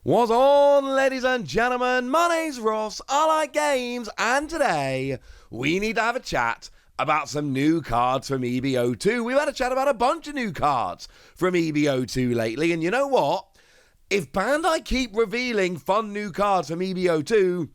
What's on, ladies and gentlemen? My name's Ross, I like games, and today we need to have a chat about some new cards from EB-02. We've had a chat about a bunch of new cards from EB-02 lately, and you know what? If Bandai keep revealing fun new cards from EB-02,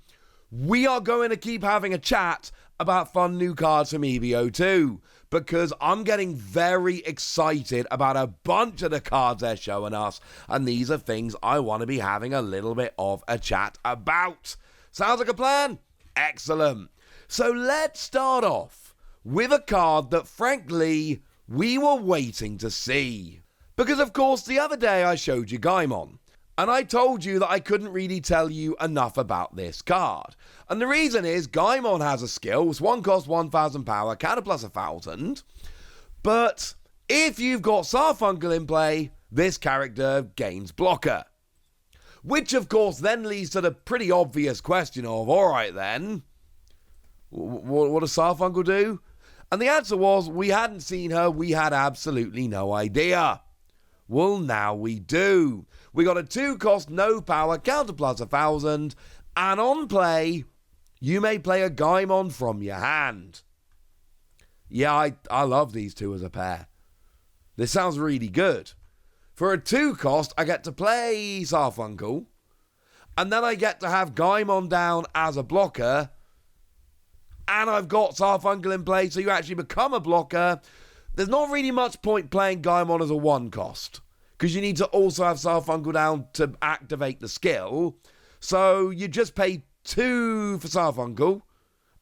we are going to keep having a chat about fun new cards from EB-02, because I'm getting very excited about a bunch of the cards they're showing us, and these are things I want to be having a little bit of a chat about. Sounds like a plan? Excellent. So let's start off with a card that, frankly, we were waiting to see. Because, of course, the other day I showed you Gaimon, and I told you that I couldn't really tell you enough about this card. And the reason is, Gaimon has a skill, it's one cost 1,000 power, counter plus 1,000. But if you've got Sarfunkel in play, this character gains blocker. Which, of course, then leads to the pretty obvious question of, alright then, what does Sarfunkel do? And the answer was, we hadn't seen her, we had absolutely no idea. Well, now we do. We got a 2-cost, no power, counter plus 1,000, and on play, you may play a Gaimon from your hand. Yeah, I love these two as a pair. This sounds really good. For a 2-cost, I get to play Sarfunkel, and then I get to have Gaimon down as a blocker, and I've got Sarfunkel in play, so you actually become a blocker. There's not really much point playing Gaimon as a 1-cost, because you need to also have Sarfunkel down to activate the skill. So you just pay 2 for Sarfunkel,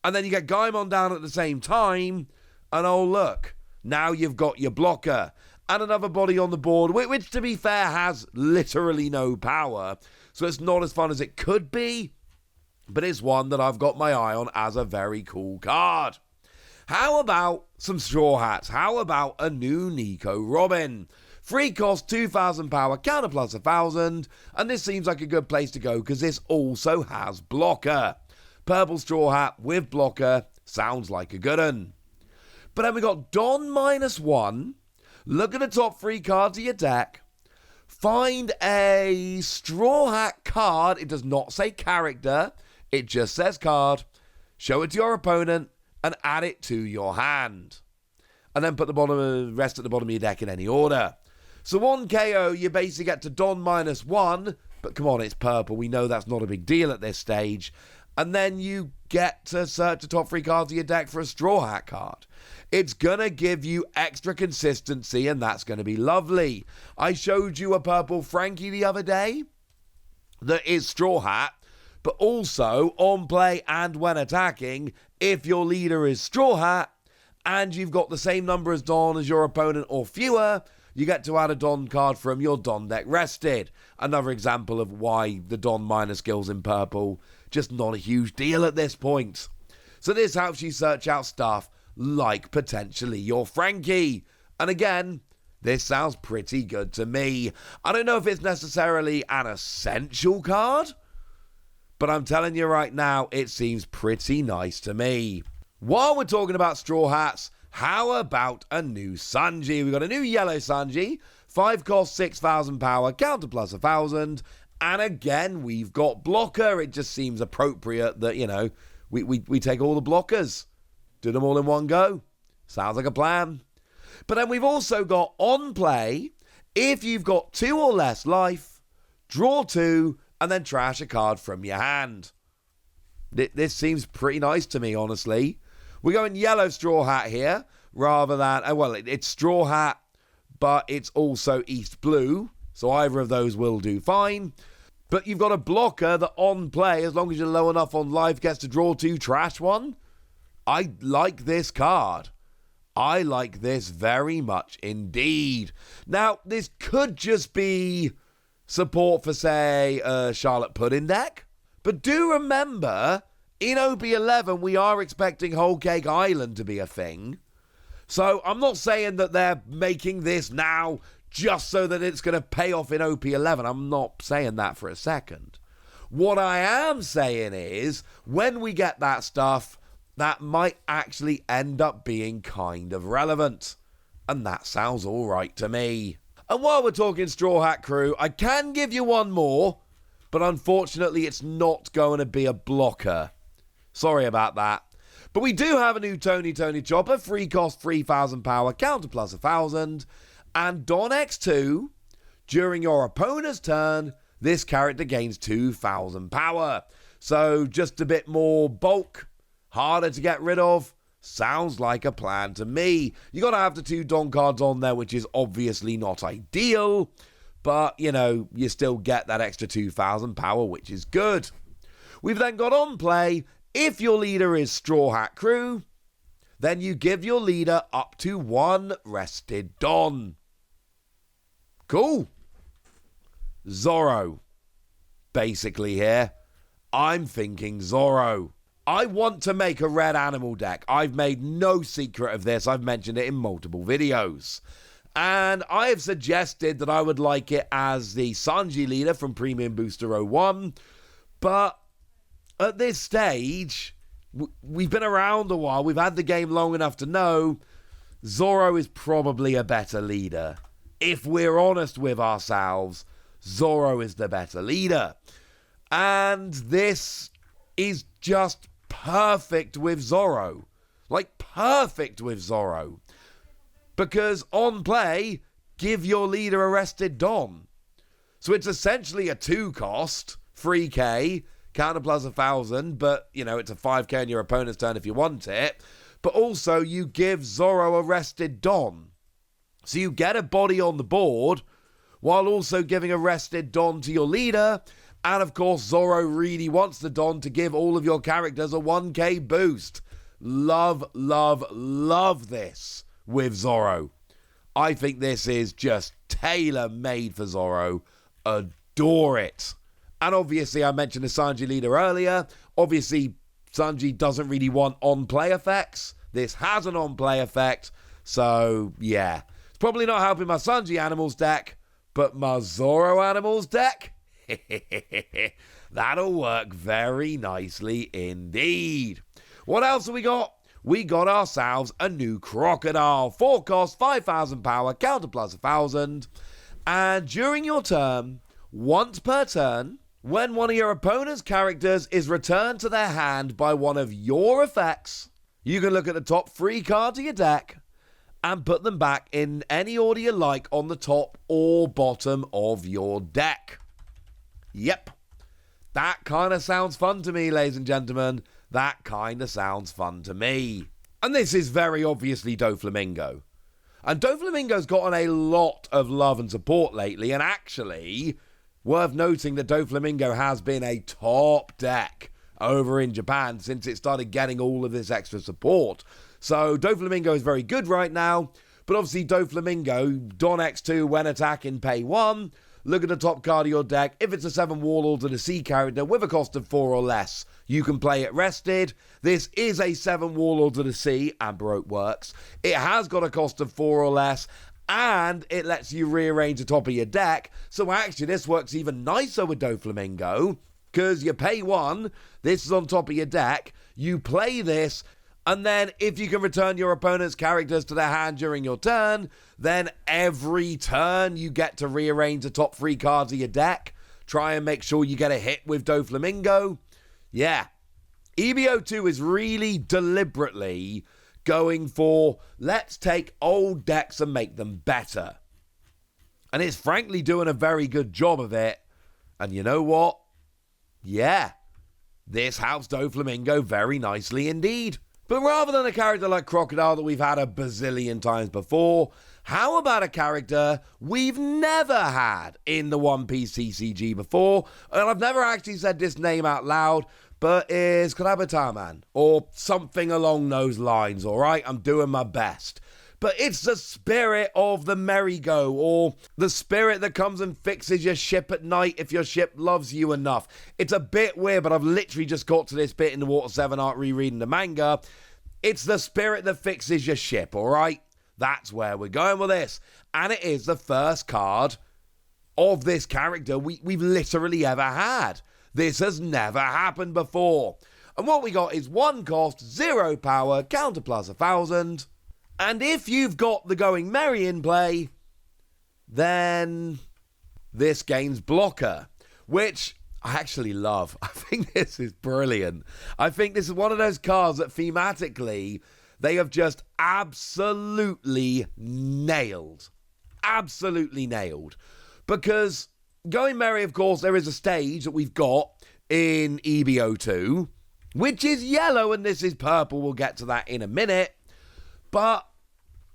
and then you get Gaimon down at the same time, and oh look, now you've got your blocker, and another body on the board, which to be fair has literally no power, so it's not as fun as it could be, but it's one that I've got my eye on as a very cool card. How about some Straw Hats? How about a new Nico Robin? 3 cost, 2,000 power, counter plus 1,000, and this seems like a good place to go because this also has blocker. Purple Straw Hat with blocker sounds like a good one. But then we got Don -1. Look at the top 3 cards of your deck. Find a Straw Hat card. It does not say character. It just says card. Show it to your opponent and add it to your hand. And then put the rest at the bottom of your deck in any order. So on KO, you basically get to Don -1, but come on, it's purple. We know that's not a big deal at this stage. And then you get to search the top 3 cards of your deck for a Straw Hat card. It's going to give you extra consistency, and that's going to be lovely. I showed you a purple Frankie the other day that is Straw Hat, but also on play and when attacking, if your leader is Straw Hat, and you've got the same number as Don as your opponent or fewer, you get to add a Don card from your Don deck rested. Another example of why the Don minor skills in purple, just not a huge deal at this point. So this helps you search out stuff like potentially your Frankie. And again, this sounds pretty good to me. I don't know if it's necessarily an essential card, but I'm telling you right now, it seems pretty nice to me. While we're talking about Straw Hats, how about a new Sanji? We've got a new yellow Sanji, 5 cost, 6,000 power, counter plus 1,000, and again, we've got blocker. It just seems appropriate that, you know, we take all the blockers, do them all in one go. Sounds like a plan. But then we've also got on play, if you've got 2 or less life, draw 2, and then trash a card from your hand. This seems pretty nice to me, honestly. We're going yellow Straw Hat here, rather than, well, it's Straw Hat, but it's also East Blue, so either of those will do fine. But you've got a blocker that on play, as long as you're low enough on life, gets to draw 2, trash 1. I like this card. I like this very much indeed. Now, this could just be support for, say, a Charlotte Pudding deck, but do remember, in OB11, we are expecting Whole Cake Island to be a thing. So I'm not saying that they're making this now just so that it's going to pay off in OP11. I'm not saying that for a second. What I am saying is, when we get that stuff, that might actually end up being kind of relevant. And that sounds all right to me. And while we're talking Straw Hat Crew, I can give you one more, but unfortunately it's not going to be a blocker. Sorry about that. But we do have a new Tony Chopper, free cost 3,000 power, counter plus 1,000, and Don X2, during your opponent's turn, this character gains 2,000 power. So just a bit more bulk, harder to get rid of. Sounds like a plan to me. You got to have the 2 Don cards on there, which is obviously not ideal. But, you know, you still get that extra 2,000 power, which is good. We've then got on play, if your leader is Straw Hat Crew, then you give your leader up to 1 rested Don. Cool. Zorro. Basically here, I'm thinking Zorro. I want to make a red animal deck. I've made no secret of this. I've mentioned it in multiple videos. And I have suggested that I would like it as the Sanji leader from Premium Booster 01. But at this stage, we've been around a while. We've had the game long enough to know Zorro is probably a better leader. If we're honest with ourselves, Zorro is the better leader. And this is just perfect with Zorro. Like, perfect with Zorro. Because on play, give your leader a rested Don. So it's essentially a 2 cost, 3k, counter plus 1,000, but, you know, it's a 5k on your opponent's turn if you want it. But also, you give Zorro a rested Don. So you get a body on the board, while also giving a rested Don to your leader. And of course, Zorro really wants the Don to give all of your characters a 1k boost. Love, love, love this with Zorro. I think this is just tailor-made for Zorro. Adore it. And obviously, I mentioned the Sanji leader earlier. Obviously, Sanji doesn't really want on-play effects. This has an on-play effect. So, yeah. It's probably not helping my Sanji animals deck, but my Zorro animals deck? That'll work very nicely indeed. What else have we got? We got ourselves a new Crocodile. 4 cost, 5,000 power, counter plus 1,000. And during your turn, once per turn, when one of your opponent's characters is returned to their hand by one of your effects, you can look at the top 3 cards of your deck and put them back in any order you like on the top or bottom of your deck. Yep. That kind of sounds fun to me, ladies and gentlemen. That kind of sounds fun to me. And this is very obviously Doflamingo. And Doflamingo's gotten a lot of love and support lately, and actually, worth noting that Doflamingo has been a top deck over in Japan since it started getting all of this extra support. So Doflamingo is very good right now, but obviously Doflamingo, Don X2 when attacking, pay 1. Look at the top card of your deck. If it's a 7 Warlord of the Sea character with a cost of 4 or less, you can play it rested. This is a 7 Warlord of the Sea, and Baroque works. It has got a cost of 4 or less, and it lets you rearrange the top of your deck. So actually, this works even nicer with Doflamingo, because you pay 1, this is on top of your deck, you play this, and then if you can return your opponent's characters to their hand during your turn, then every turn you get to rearrange the top 3 cards of your deck. Try and make sure you get a hit with Doflamingo. Yeah. EB-02 is really deliberately going for, let's take old decks and make them better. And it's frankly doing a very good job of it. And you know what? Yeah. This helps Doflamingo very nicely indeed. But rather than a character like Crocodile that we've had a bazillion times before, how about a character we've never had in the One Piece TCG before? And I've never actually said this name out loud, but is Klabautermann, or something along those lines, alright? I'm doing my best. But it's the spirit of the merry-go, or the spirit that comes and fixes your ship at night if your ship loves you enough. It's a bit weird, but I've literally just got to this bit in the Water 7 art rereading the manga. It's the spirit that fixes your ship, alright? That's where we're going with this. And it is the first card of this character we've literally ever had. This has never happened before. And what we got is 1 cost, 0 power, counter plus 1,000. And if you've got the Going Merry in play, then this gains blocker. Which, I actually love. I think this is brilliant. I think this is one of those cards that thematically they have just absolutely nailed. Absolutely nailed. Because Going Merry, of course, there is a stage that we've got in EB-02, which is yellow and this is purple. We'll get to that in a minute. But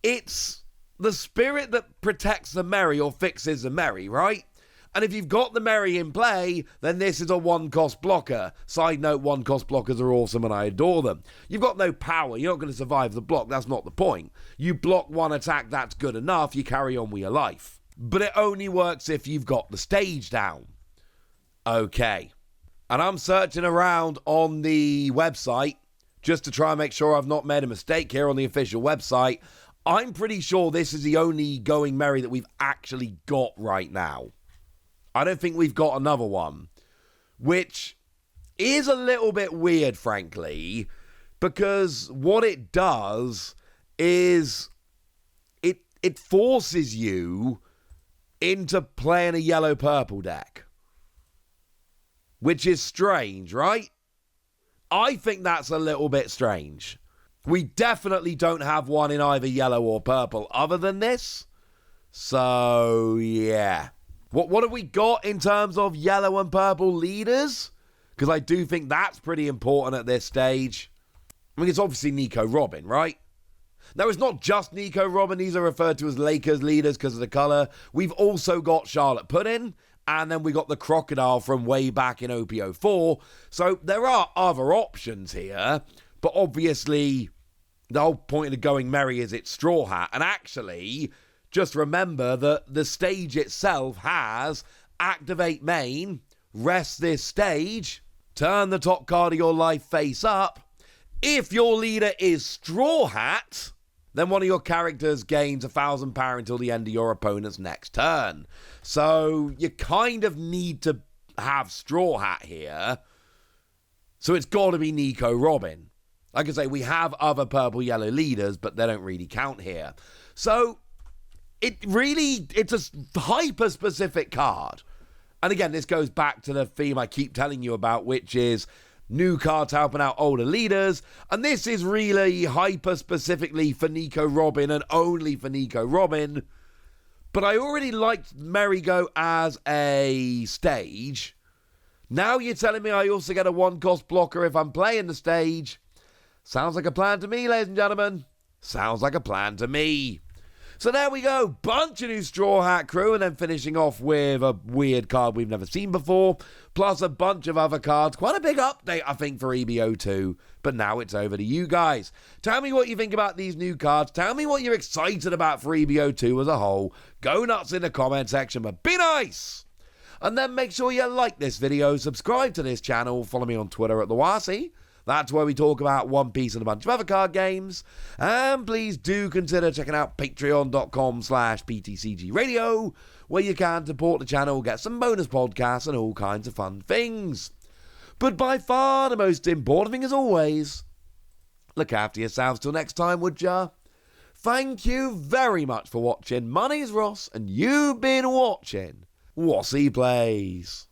it's the spirit that protects the Merry or fixes the Merry, right? And if you've got the Merry in play, then this is a one-cost blocker. Side note, one-cost blockers are awesome and I adore them. You've got no power. You're not going to survive the block. That's not the point. You block one attack, that's good enough. You carry on with your life. But it only works if you've got the stage down. Okay. And I'm searching around on the website just to try and make sure I've not made a mistake here on the official website. I'm pretty sure this is the only Going Merry that we've actually got right now. I don't think we've got another one, which is a little bit weird, frankly, because what it does is it forces you into playing a yellow-purple deck, which is strange, right? I think that's a little bit strange. We definitely don't have one in either yellow or purple other than this. So, yeah. What have we got in terms of yellow and purple leaders? Because I do think that's pretty important at this stage. I mean, it's obviously Nico Robin, right? Now, it's not just Nico Robin. These are referred to as Lakers leaders because of the colour. We've also got Charlotte Pudding. And then we got the Crocodile from way back in OP04. So there are other options here. But obviously, the whole point of the Going Merry is it's Straw Hat. And actually, just remember that the stage itself has activate main, rest this stage, turn the top card of your life face up. If your leader is Straw Hat, then one of your characters gains 1,000 power until the end of your opponent's next turn. So you kind of need to have Straw Hat here. So it's got to be Nico Robin. Like I say, we have other purple-yellow leaders, but they don't really count here. So it's a hyper-specific card. And again, this goes back to the theme I keep telling you about, which is new cards helping out older leaders. And this is really hyper-specifically for Nico Robin and only for Nico Robin. But I already liked Merry-Go as a stage. Now you're telling me I also get a one-cost blocker if I'm playing the stage. Sounds like a plan to me, ladies and gentlemen. Sounds like a plan to me. So there we go, bunch of new Straw Hat crew, and then finishing off with a weird card we've never seen before, plus a bunch of other cards. Quite a big update, I think, for EB-02, but now it's over to you guys. Tell me what you think about these new cards. Tell me what you're excited about for EB-02 as a whole. Go nuts in the comment section, but be nice! And then make sure you like this video, subscribe to this channel, follow me on Twitter at TheWasi. That's where we talk about One Piece and a bunch of other card games. And please do consider checking out patreon.com/PTCG Radio, where you can support the channel, get some bonus podcasts and all kinds of fun things. But by far the most important thing as always, look after yourselves till next time, would ya? Thank you very much for watching. My name's Ross, and you've been watching Wasi Plays.